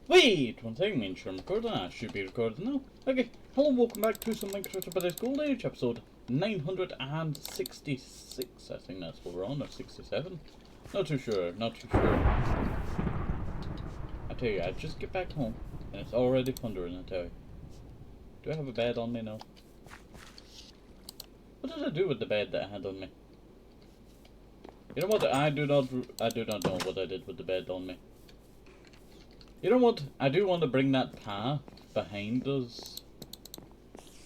Wait, one thing, means I'm recording. I should be recording now. Okay, hello and welcome back to some Minecraft Brothers Gold Age, episode 966. I think that's what we're on, or 67. Not too sure, not too sure. I tell you, I just get back home, and it's already thundering, I tell you. Do I have a bed on me now? What did I do with the bed that I had on me? You know what, I do not know what I did with the bed on me. You know what? I do want to bring that path behind us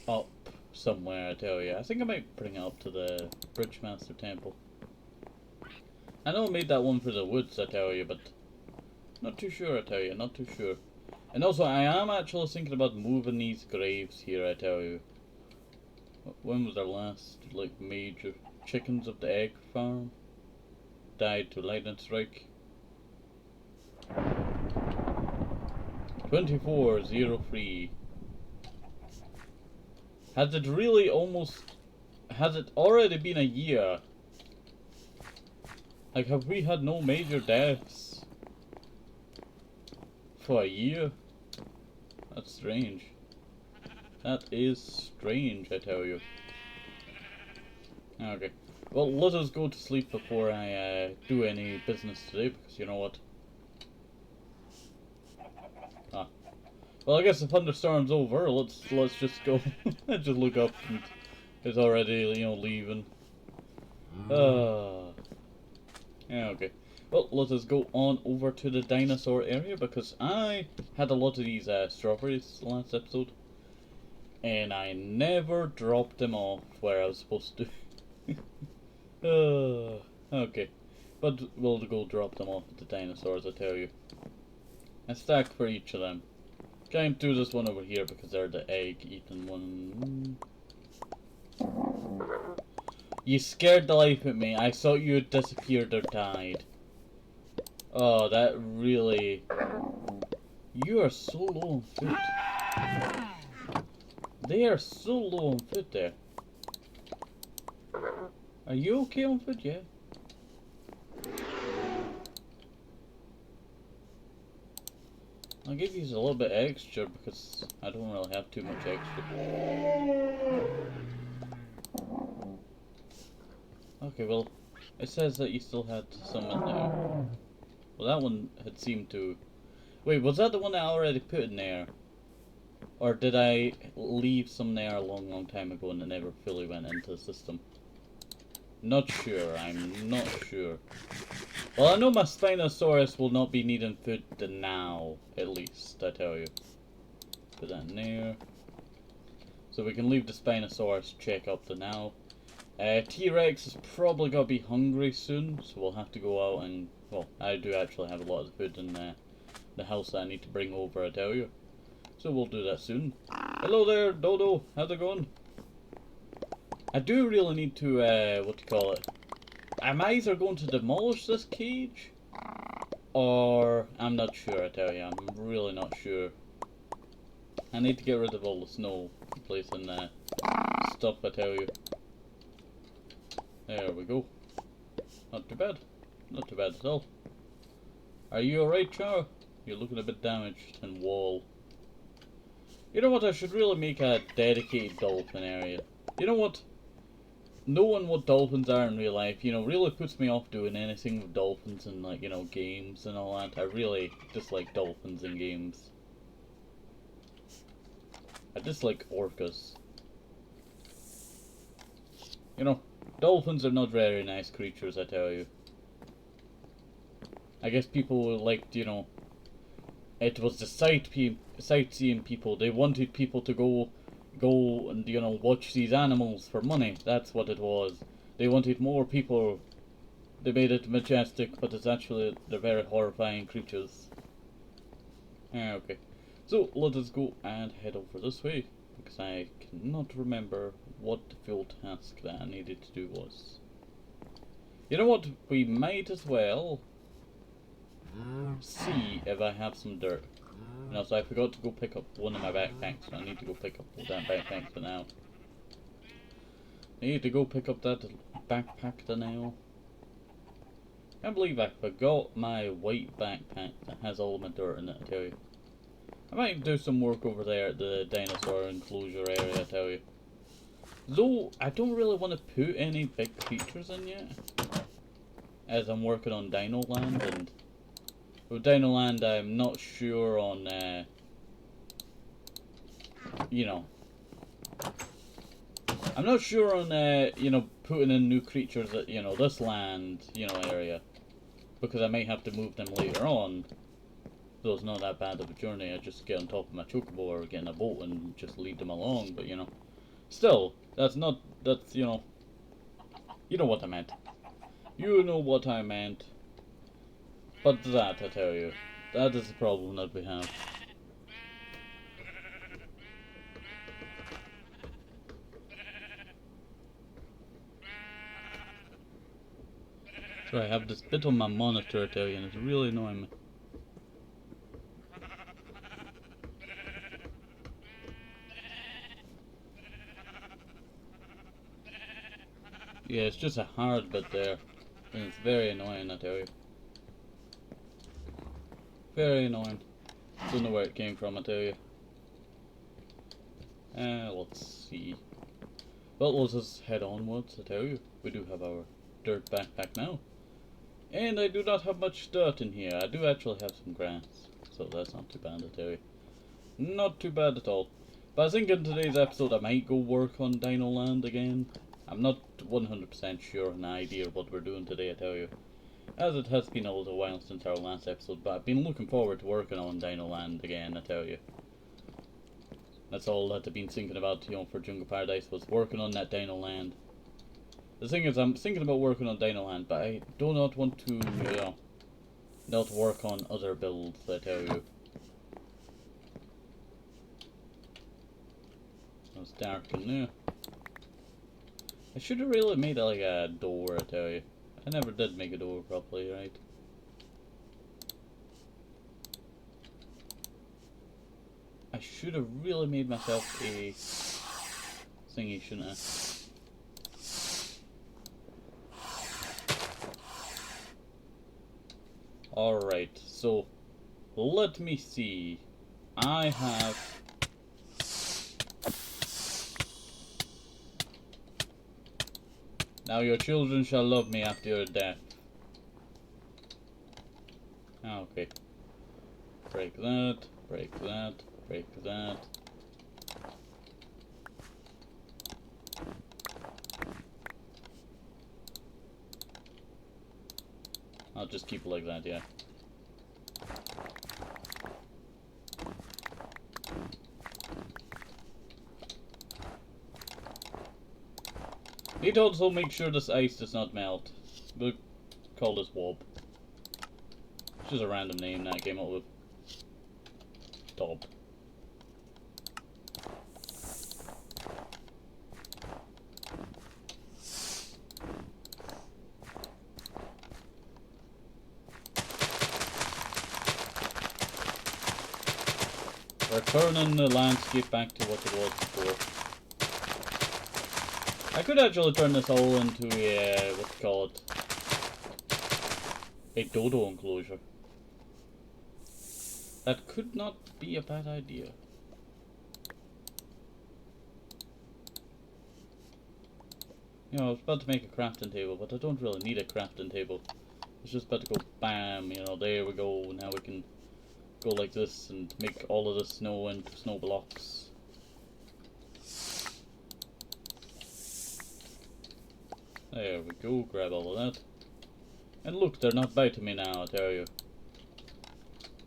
up somewhere, I tell you. I think I might bring it up to the Bridgemaster Temple. I know I made that one for the woods, I tell you, but not too sure, I tell you, not too sure. And also, I am actually thinking about moving these graves here, I tell you. When was our last, like, major chickens of the egg farm? Died to lightning strike. 2403. Has it really has it already been a year? Like, have we had no major deaths for a year? That's strange. That is strange, I tell you. Okay. Well, let us go to sleep before I do any business today, because you know what? Well, I guess the thunderstorm's over. Let's just go. Just look up, and it's already, you know, leaving. Yeah, okay. Well, let us go on over to the dinosaur area, because I had a lot of these strawberries last episode, and I never dropped them off where I was supposed to. Okay, but we'll go drop them off at the dinosaurs, I tell you. A stack for each of them. Can't do this one over here because they're the egg-eating one. You scared the life out of me. I thought you had disappeared or died. Oh, that really... You are so low on food. They are so low on food there. Are you okay on food? Yeah. I'll give you a little bit extra because I don't really have too much extra. Okay, well, it says that you still had some in there. Well, that one had seemed to... Wait, was that the one that I already put in there? Or did I leave some there a long time ago and it never fully went into the system? Not sure, I'm not sure. Well, I know my Spinosaurus will not be needing food now, at least, I tell you. Put that in there. So we can leave the Spinosaurus check up to now. T-Rex is probably going to be hungry soon, so we'll have to go out and... Well, I do actually have a lot of food in the house that I need to bring over, I tell you. So we'll do that soon. Hello there, Dodo. How's it going? I do really need to, what do you call it? I'm either going to demolish this cage, or I'm not sure, I tell you. I'm really not sure. I need to get rid of all the snow place and stuff, I tell you. There we go. Not too bad. Not too bad at all. Are you alright, Char? You're looking a bit damaged and wall. You know what? I should really make a dedicated dolphin area. You know what? Knowing what dolphins are in real life, you know, really puts me off doing anything with dolphins in, like, you know, games and all that. I really dislike dolphins in games. I dislike orcas. You know, dolphins are not very nice creatures, I tell you. I guess people liked, you know, it was the sightseeing people. They wanted people to go and, you know, watch these animals for money. That's what it was. They wanted more people. They made it majestic, but it's actually, they're very horrifying creatures. Okay. So, let us go and head over this way, because I cannot remember what the full task that I needed to do was. You know what? We might as well see if I have some dirt. And also, I forgot to go pick up one of my backpacks, so I need to go pick up that backpack for now. I need to go pick up that backpack for now. Can't believe I forgot my white backpack that has all my dirt in it, I tell you. I might do some work over there at the dinosaur enclosure area, I tell you. Though, I don't really want to put any big creatures in yet. As I'm working on Dino Land, and with Dino Land I'm not sure on, you know, I'm not sure on, you know, putting in new creatures at, you know, this land, you know, area. Because I might have to move them later on. Though it's not that bad of a journey, I just get on top of my chocobo or get in a boat and just lead them along, but you know. Still, that's, you know what I meant. You know what I meant. But that, I tell you, that is the problem that we have. So I have this bit on my monitor, I tell you, and it's really annoying me. Yeah, it's just a hard bit there, and it's very annoying, I tell you. Very annoying. Don't know where it came from, I tell you. Let's see. Well, let's just head onwards, I tell you. We do have our dirt backpack now. And I do not have much dirt in here. I do actually have some grass, so that's not too bad, I tell you. Not too bad at all. But I think in today's episode I might go work on Dino Land again. I'm not 100% sure on the idea of what we're doing today, I tell you. As it has been a little while since our last episode, but I've been looking forward to working on Dino Land again, I tell you. That's all that I've been thinking about, you know, for Jungle Paradise, was working on that Dino Land. The thing is, I'm thinking about working on Dino Land, but I do not want to, you know, not work on other builds, I tell you. It's dark in there. I should have really made it like a door, I tell you. I never did make a door properly, right? I should have really made myself a thingy, shouldn't I? Alright, so let me see. I have now your children shall love me after your death. Okay. Break that, break that, break that. I'll just keep it like that, yeah. Need to also make sure this ice does not melt. We'll call this Wob. It's just a random name that I came up with. Dob. We're turning the landscape back to what it was before. I could actually turn this all into a, what you call it, a dodo enclosure. That could not be a bad idea. You know, I was about to make a crafting table, but I don't really need a crafting table. It's just about to go bam, you know, there we go. Now we can go like this and make all of the snow into snow blocks. There we go, grab all of that. And look, they're not biting me now, I tell you.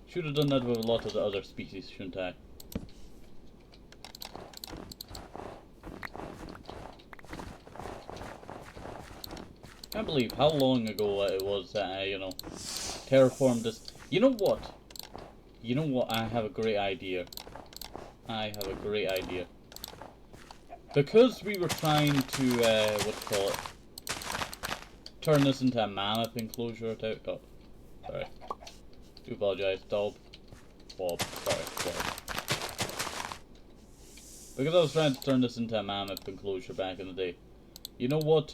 Should have done that with a lot of the other species, shouldn't I? Can't believe how long ago it was that I, you know, terraformed this. You know what? You know what? I have a great idea. I have a great idea. Because we were trying to, what do you call it? Turn this into a mammoth enclosure. Oh, sorry. Do apologize, Dob. Bob. Sorry, Bob. Because I was trying to turn this into a mammoth enclosure back in the day. You know what?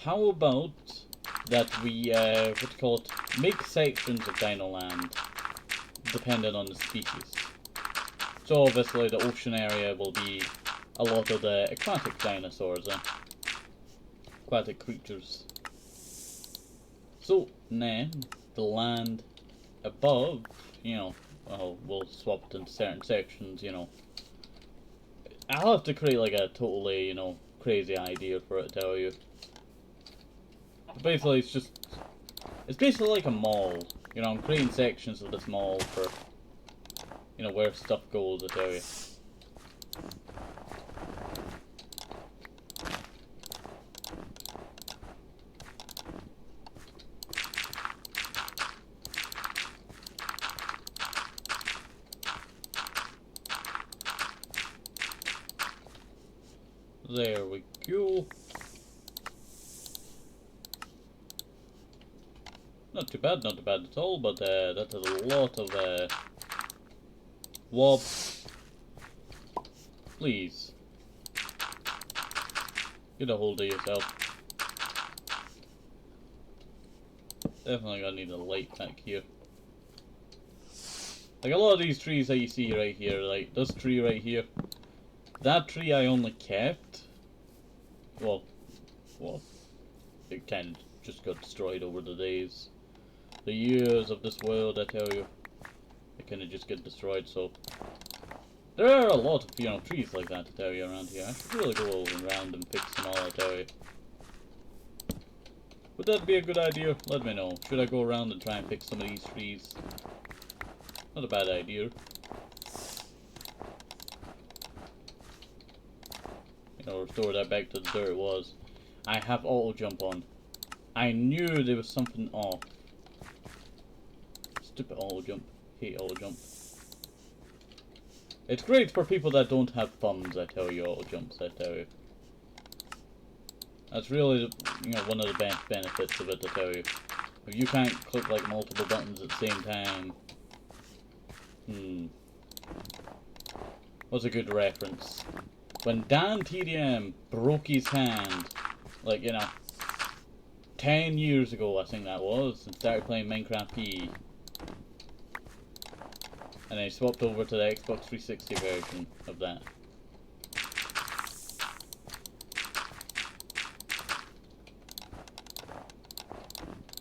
How about that we, what do you call it? Make sections of Dino Land, depending on the species. So obviously the ocean area will be a lot of the aquatic dinosaurs, aquatic creatures. So then the land above, you know, well, we'll swap it into certain sections, you know. I'll have to create like a totally, you know, crazy idea for it, tell you. But basically it's basically like a mall. You know, I'm creating sections of this mall for, you know, where stuff goes, I tell you. There we go. Not too bad at all, but that is a lot of wob. Please. Get a hold of yourself. Definitely gonna need a light back here. Like a lot of these trees that you see right here, like this tree right here. That tree I only kept. Well, it kind of just got destroyed over the days. The years of this world, I tell you. They kind of just get destroyed, so. There are a lot of, you know, trees like that, I tell you, around here. I should really go around and pick some all, I tell you. Would that be a good idea? Let me know. Should I go around and try and pick some of these trees? Not a bad idea. You know, restore that back to the dirt it was. I have auto jump on. I knew there was something off. Stupid auto jump. Hate auto jump. It's great for people that don't have thumbs, I tell you, auto jumps, I tell you. That's really, you know, one of the best benefits of it, I tell you. If you can't click like multiple buttons at the same time. What's a good reference? When Dan TDM broke his hand, like, you know, 10 years ago I think that was, and started playing Minecraft P. And then he swapped over to the Xbox 360 version of that.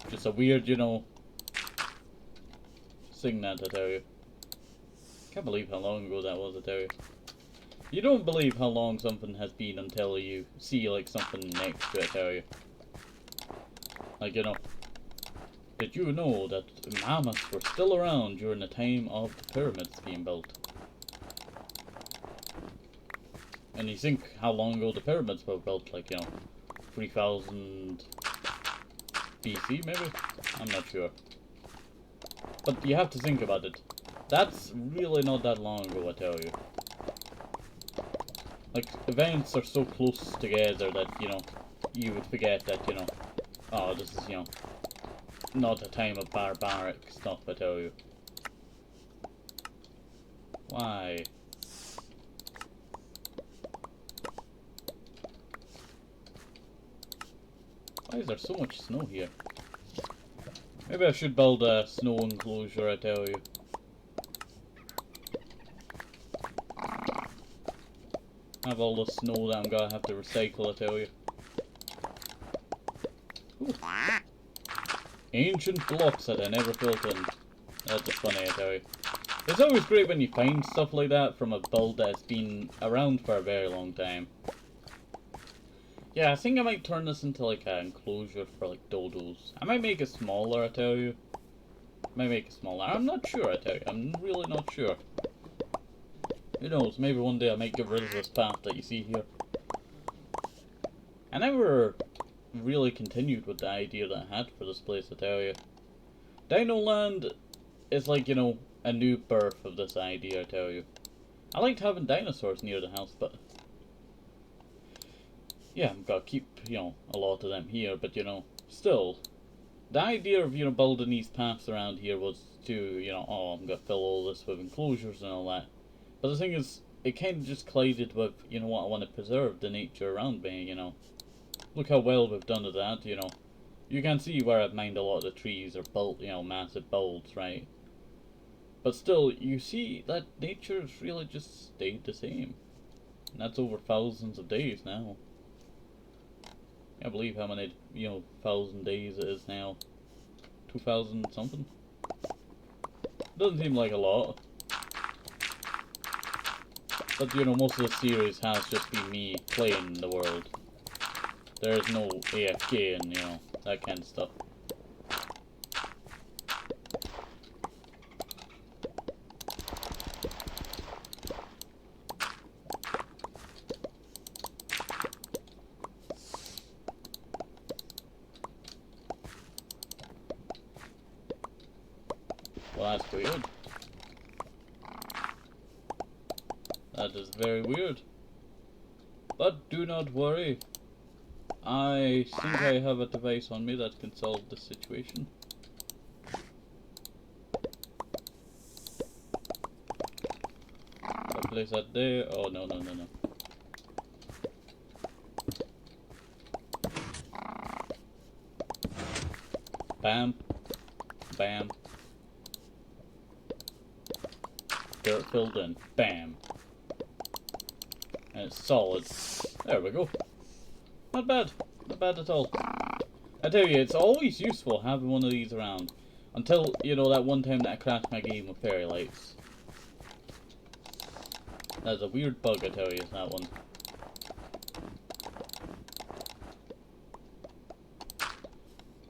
Just a weird, you know, thing that, I tell you. Can't believe how long ago that was, I tell you. You don't believe how long something has been until you see, like, something next to it, I tell you. Like, you know, did you know that mammoths were still around during the time of the pyramids being built? And you think how long ago the pyramids were built, like, you know, 3000 BC maybe? I'm not sure. But you have to think about it. That's really not that long ago, I tell you. Like, events are so close together that, you know, you would forget that, you know, oh, this is, you know, not a time of barbaric stuff, I tell you. Why? Why is there so much snow here? Maybe I should build a snow enclosure, I tell you. Have all the snow that I'm gonna have to recycle, I tell you. Ooh. Ancient blocks that I never filled in. That's just funny, I tell you. It's always great when you find stuff like that from a build that's been around for a very long time. Yeah, I think I might turn this into like an enclosure for like dodos. I might make it smaller, I tell you. Might make it smaller. I'm not sure, I tell you. I'm really not sure. Who knows, maybe one day I might get rid of this path that you see here. I never really continued with the idea that I had for this place, I tell you. Dino Land is like, you know, a new birth of this idea, I tell you. I liked having dinosaurs near the house, but yeah, I'm gonna keep, you know, a lot of them here, but, you know, still, the idea of, you know, building these paths around here was to, you know, oh, I'm gonna fill all this with enclosures and all that. But the thing is, it kind of just collided with, you know, what I want to preserve, the nature around me, you know. Look how well we've done to that, you know. You can see where I've mined a lot of the trees are built, you know, massive bulbs, right? But still, you see that nature's really just stayed the same. And that's over thousands of days now. I can't believe how many, 1,000 days it is now. 2,000 something. Doesn't seem like a lot. But, most of the series has just been me playing the world. There's no AFK and, that kind of stuff. Well, that's weird. That is very weird. But do not worry. I think I have a device on me that can solve this situation. I'll place that there. Oh, no. Bam. Bam. Dirt filled in. Bam. And it's solid. There we go. Not bad. Not bad at all. I tell you, it's always useful having one of these around. Until, that one time that I crashed my game with fairy lights. That's a weird bug, I tell you, that one.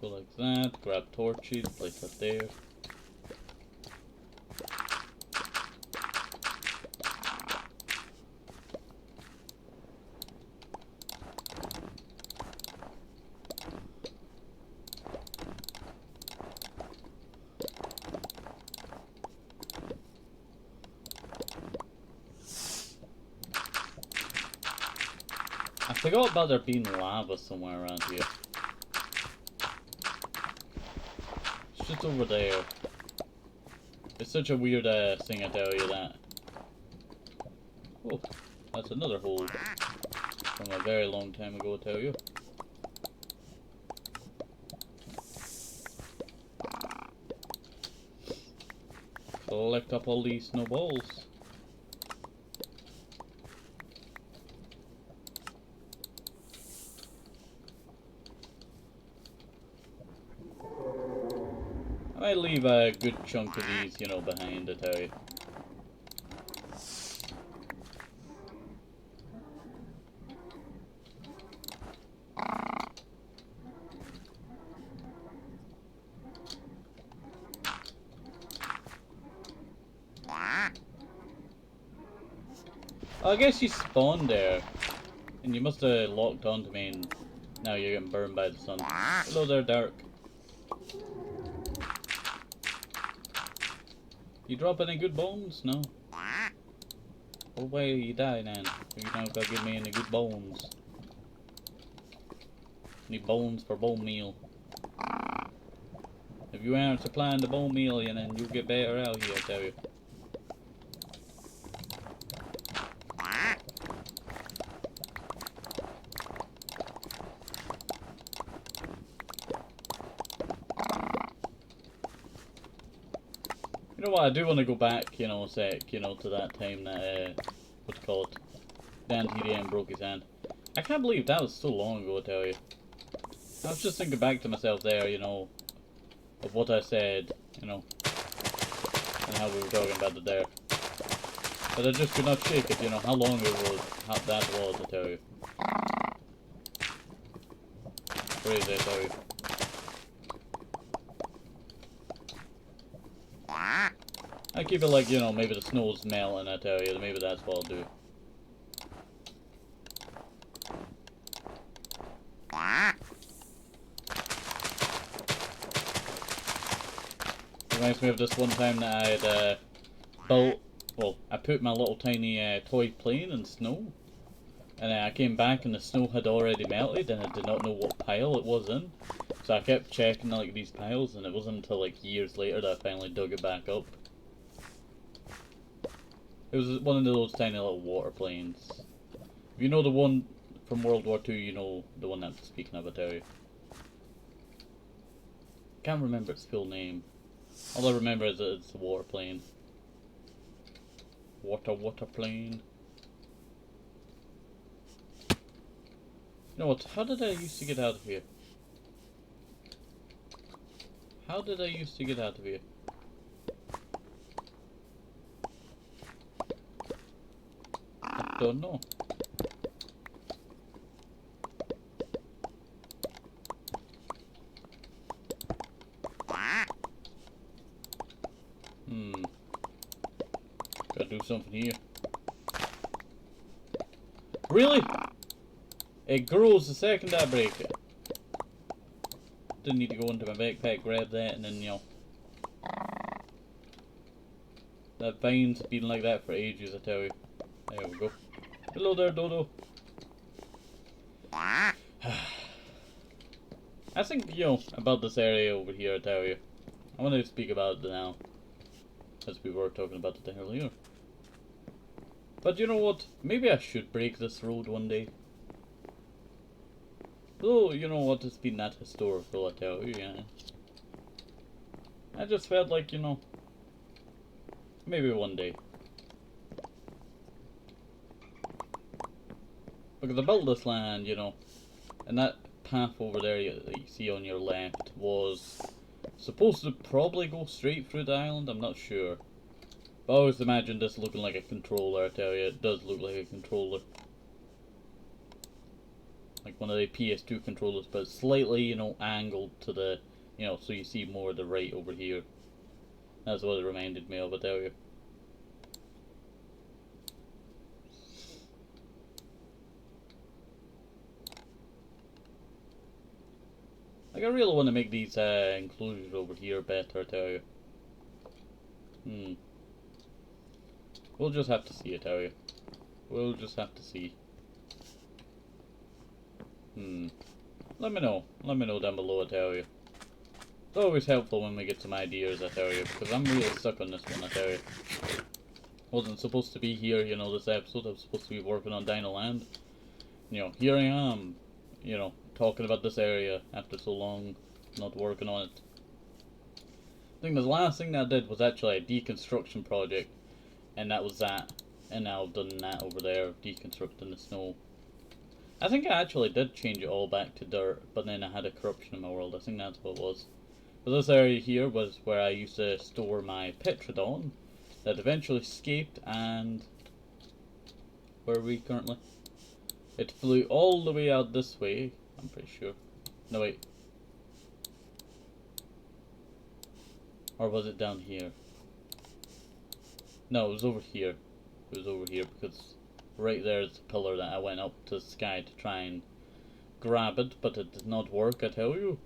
Go like that, grab torches, place that there. I forgot about there being lava somewhere around here. It's just over there. It's such a weird thing, I tell you that. Oh, that's another hole from a very long time ago, I tell you. Collect up all these snowballs. I might leave a good chunk of these, behind, I tell you. I guess you spawned there, and you must have locked onto me, and now you're getting burned by the sun. Hello there, Dark. You drop any good bones? No. Oh, why you die then? You now gotta give me any good bones. Need bones for bone meal. If you aren't supplying the bone meal, then you'll get better out here, I tell you. You know what, I do want to go back, a sec, to that time that, what's it called? Dan TDM broke his hand. I can't believe that was so long ago, I tell you. I was just thinking back to myself there, of what I said, and how we were talking about it there. But I just could not shake it, how long it was, how that was, I tell you. Crazy, I tell you. I keep it like, maybe the snow's melting, I tell you, maybe that's what I'll do. Reminds me of this one time that I had built, well, I put my little tiny toy plane in snow, and I came back and the snow had already melted and I did not know what pile it was in. So I kept checking like these piles, and it wasn't until like years later that I finally dug it back up. It was one of those tiny little water planes. If you know the one from World War II, you know the one I'm speaking of, I tell you. Can't remember its full name. All I remember is that it's a water plane. Water plane. You know what? How did I used to get out of here? How did I used to get out of here? I don't know. Gotta do something here. Really? It grows the second I break it. Didn't need to go into my backpack, grab that, and then, you know. That vine's been like that for ages, I tell you. There we go. Hello there, Dodo. I think, you know, about this area over here, I tell you. I want to speak about it now. As we were talking about it earlier. But you know what? Maybe I should break this road one day. Though, you know what? It's been that historical, I tell you, yeah. I just felt like, you know, maybe one day. Because I built this land, you know, and that path over there that you see on your left was supposed to probably go straight through the island, I'm not sure. But I always imagined this looking like a controller, I tell you, it does look like a controller. Like one of the PS2 controllers, but slightly, you know, angled to the, you know, so you see more of the right over here. That's what it reminded me of, I tell you. Like, I really want to make these enclosures over here better, I tell you. We'll just have to see, I tell you. We'll just have to see. Let me know. Let me know down below, I tell you. It's always helpful when we get some ideas, I tell you, because I'm really stuck on this one, I tell you. Wasn't supposed to be here, you know, this episode. I was supposed to be working on Dino Land. You know, here I am, you know, talking about this area after so long not working on it. I think the last thing that I did was actually a deconstruction project, and that was that. And now I've done that over there, deconstructing the snow. I think I actually did change it all back to dirt, but then I had a corruption in my world. I think that's what it was. But this area here was where I used to store my Petrodon that eventually escaped, and where are we currently? It flew all the way out this way, I'm pretty sure. No, wait. Or was it down here? No, it was over here. It was over here because right there is the pillar that I went up to the sky to try and grab it, but it did not work, I tell you.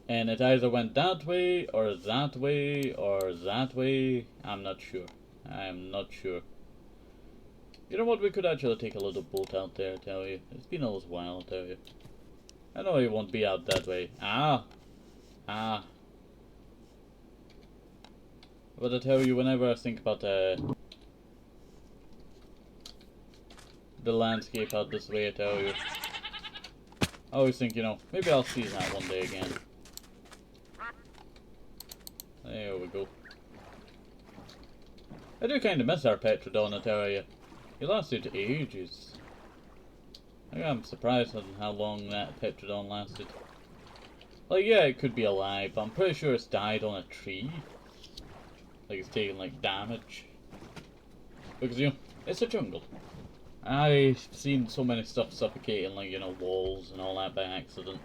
And it either went that way, or that way, or that way. I'm not sure. I'm not sure. You know what? We could actually take a little boat out there, I tell you. It's been a little while, I tell you. I know it won't be out that way. Ah! But I tell you, whenever I think about the landscape out this way, I tell you, I always think, you know, maybe I'll see that one day again. There we go. I do kind of miss our Petrodon, I tell you. He lasted ages. I'm surprised on how long that Petrodon lasted. Like, yeah, it could be alive, but I'm pretty sure it's died on a tree. Like, it's taken, like, damage. Because, you know, it's a jungle. I've seen so many stuff suffocating, like, you know, walls and all that by accident.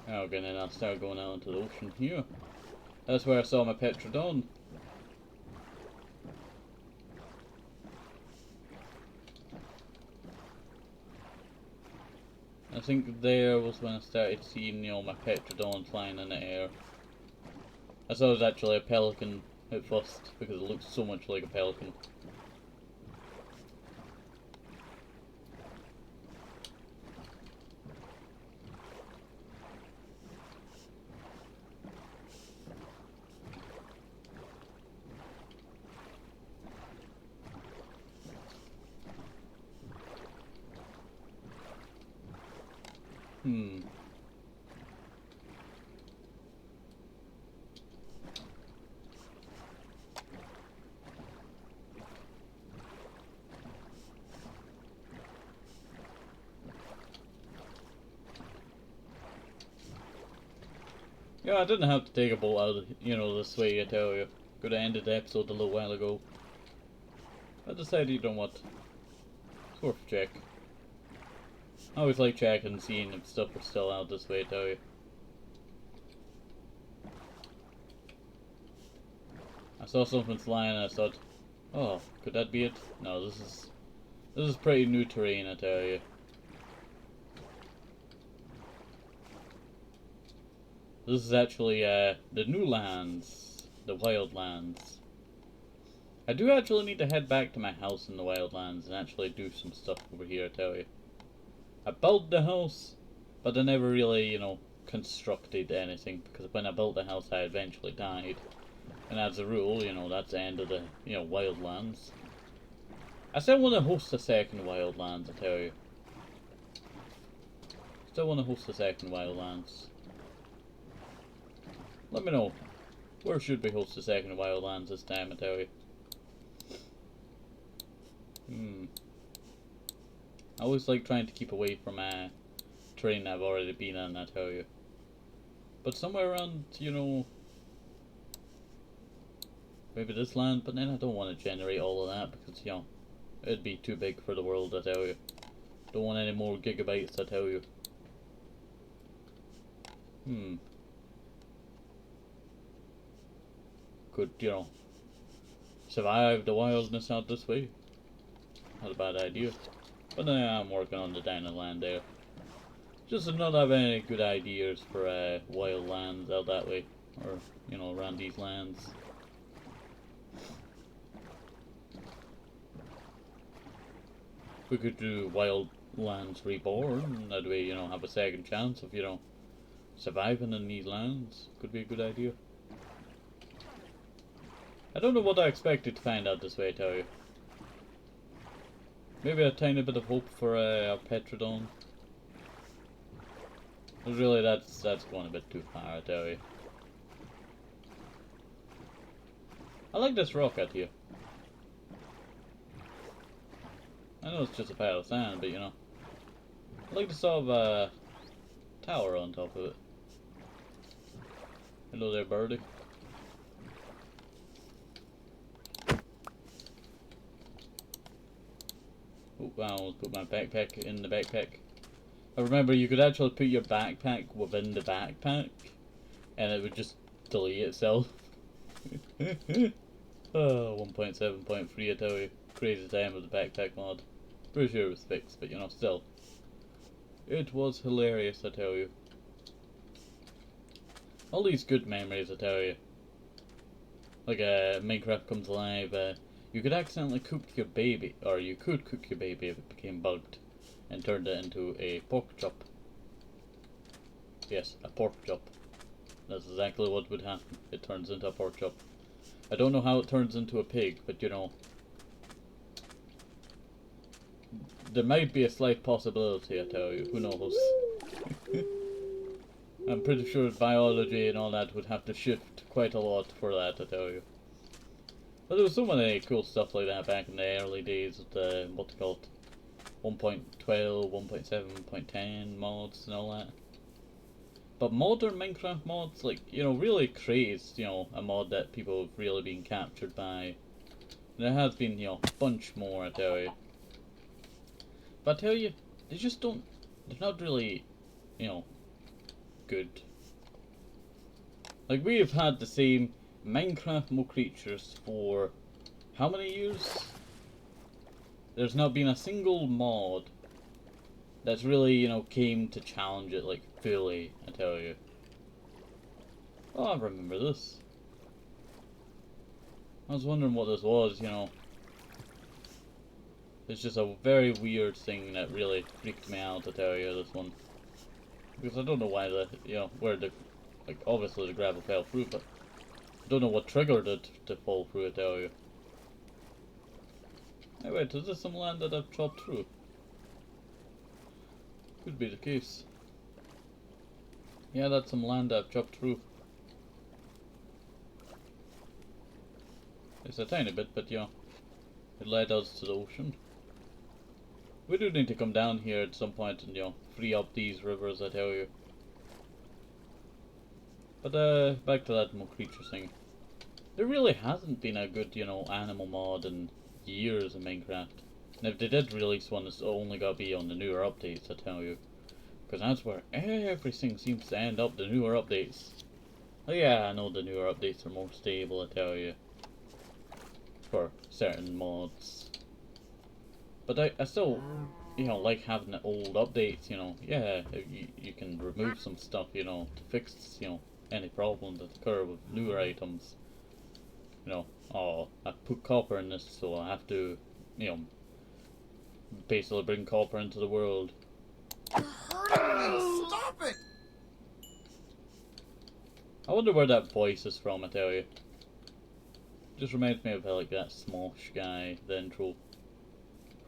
Okay, then I'll start going out into the ocean here. That's where I saw my Petrodon. I think there was when I started seeing, you know, my Petrodon flying in the air. I thought it was actually a pelican at first, because it looks so much like a pelican. Yeah, I didn't have to take a boat out, you know, this way, I tell you. Could have ended the episode a little while ago. I decided, you know what, it's worth a check. I always like checking and seeing if stuff was still out this way, I tell you. I saw something flying and I thought, oh, could that be it? No, this is pretty new terrain, I tell you. This is actually the new lands, the wildlands. I do actually need to head back to my house in the wildlands and actually do some stuff over here, I tell you. I built the house, but I never really, you know, constructed anything, because when I built the house I eventually died. And as a rule, you know, that's the end of the, you know, wildlands. I still want to host a second wildlands, I tell you. Still want to host a second wildlands. Let me know, where should we host the second wildlands this time, I tell you. I always like trying to keep away from terrain I've already been in, I tell you. But somewhere around, you know, maybe this land, but then I don't want to generate all of that because, you know, it'd be too big for the world, I tell you. Don't want any more gigabytes, I tell you. Could, you know, survive the wildness out this way. Not a bad idea. But I am working on the dining land there. Just to not have any good ideas for wild lands out that way. Or, you know, around these lands. We could do Wild Lands Reborn, that way, you know, have a second chance of, you know, surviving in these lands. Could be a good idea. I don't know what I expected to find out this way, I tell you. Maybe a tiny bit of hope for our Petrodon. But really, that's going a bit too far, I tell you. I like this rock out here. I know it's just a pile of sand, but you know, I like to sort of a tower on top of it. Hello there, birdie. Oh, I almost put my backpack in the backpack. I remember you could actually put your backpack within the backpack, and it would just delete itself. Oh, 1.7.3, I tell you. Crazy time with the backpack mod. Pretty sure it was fixed, but you know, still. It was hilarious, I tell you. All these good memories, I tell you. Like, Minecraft Comes Alive, you could accidentally cook your baby, or you could cook your baby if it became bugged, and turned it into a pork chop. Yes, a pork chop. That's exactly what would happen. It turns into a pork chop. I don't know how it turns into a pig, but you know, there might be a slight possibility, I tell you. Who knows? I'm pretty sure biology and all that would have to shift quite a lot for that, I tell you. But there was so many cool stuff like that back in the early days with the, what they called, 1.12, 1.7.10 mods and all that. But modern Minecraft mods, like, you know, really crazed, you know, a mod that people have really been captured by. And there has been, you know, a bunch more, I tell you. But I tell you, they just don't, they're not really, you know, good. Like, we have had the same Minecraft Mo creatures for how many years? There's not been a single mod that's really, you know, came to challenge it, like, fully, I tell you. Oh, I remember this. I was wondering what this was, you know. It's just a very weird thing that really freaked me out, to tell you, this one. Because I don't know why the, you know, where the, like, obviously the gravel fell through, but I don't know what triggered it to fall through, I tell you. Hey, wait, is this some land that I've chopped through? Could be the case. Yeah, that's some land I've chopped through. It's a tiny bit, but you know, it led us to the ocean. We do need to come down here at some point and, you know, free up these rivers, I tell you. But back to that more creature thing. There really hasn't been a good, animal mod in years in Minecraft. And if they did release one, it's only got to be on the newer updates, I tell you. Because that's where everything seems to end up, the newer updates. Oh yeah, I know the newer updates are more stable, I tell you. For certain mods. But I still, like having the old updates, Yeah, you can remove some stuff, to fix, any problems that occur with newer items. Oh, I put copper in this, so I have to, basically bring copper into the world. Stop it! I wonder where that voice is from, I tell you. Just reminds me of like that Smosh guy, the intro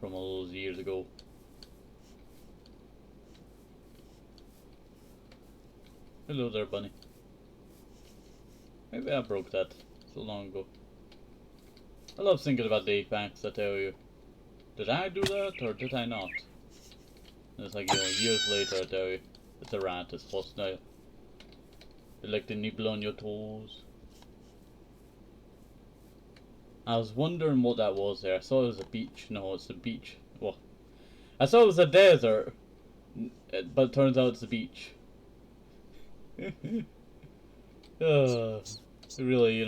from all those years ago. Hello there, bunny. Maybe I broke that so long ago. I love thinking about the apex, I tell you. Did I do that or did I not? And it's like, years later, I tell you. It's a rat, it's hostile. They like to nibble on your toes. I was wondering what that was there. I thought it was a beach. No, it's a beach. Well, I thought it was a desert, but it turns out it's a beach. Really,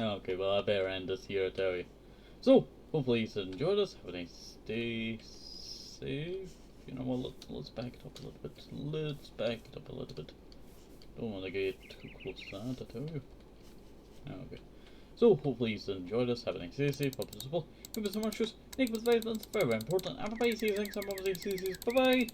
Okay, well, I better end this here, I tell you. So, hopefully you enjoyed this. Have a nice day. Safe. You know what, let's back it up a little bit. Let's back it up a little bit. Don't want to get too close to that, I tell you. Okay. So, hopefully you enjoyed this. Have a nice day. Safe, hope possible. Give us some more shoes. Make with violence. Very, very important. Everybody sees things. I'm obviously sees. Bye bye.